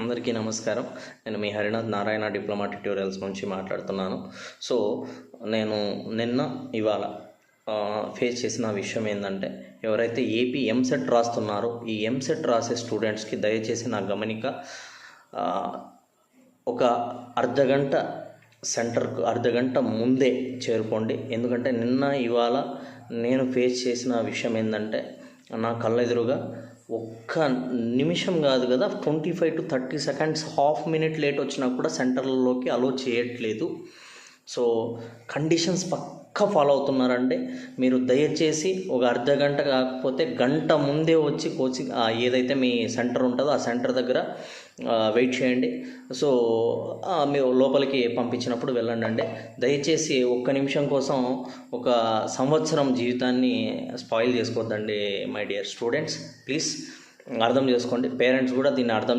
అందరికీ నమస్కారం. నేను మీ హరినాథ్ నారాయణ డిప్లొమా ట్యుటోరియల్స్ నుంచి మాట్లాడుతున్నాను. సో నేను ఇవాళ ఫేస్ చేసిన విషయం ఏంటంటే, ఎవరైతే ఏపీ ఎంసెట్ రాస్తున్నారో ఈ ఎంసెట్ రాసే స్టూడెంట్స్కి దయచేసి నా గమనిక, ఒక అర్ధగంట సెంటర్కు అర్ధగంట ముందే చేరుకోండి. ఎందుకంటే ఇవాళ నేను ఫేస్ చేసిన విషయం ఏంటంటే, నా కళ్ళెదురుగా ఒక్క నిమిషం కాదు కదా, 25 to 30 seconds, half minute late వచ్చినా కూడా సెంటర్లలోకి అలో చేయట్లేదు. సో కండిషన్స్ పక్కా ఫాలో అవుతున్నారంటే మీరు దయచేసి ఒక అర్ధ గంట కాకపోతే గంట ముందే వచ్చి కోచింగ్ ఏదైతే మీ సెంటర్ ఉంటుందో ఆ సెంటర్ దగ్గర వెయిట్ చేయండి. సో మీరు లోపలికి పంపించినప్పుడు వెళ్ళండి. దయచేసి ఒక్క నిమిషం కోసం ఒక సంవత్సరం జీవితాన్ని స్పాయిల్ చేసుకోవద్దండి. మై డియర్ స్టూడెంట్స్, ప్లీజ్ అర్థం చేసుకోండి. పేరెంట్స్ కూడా దీన్ని అర్థం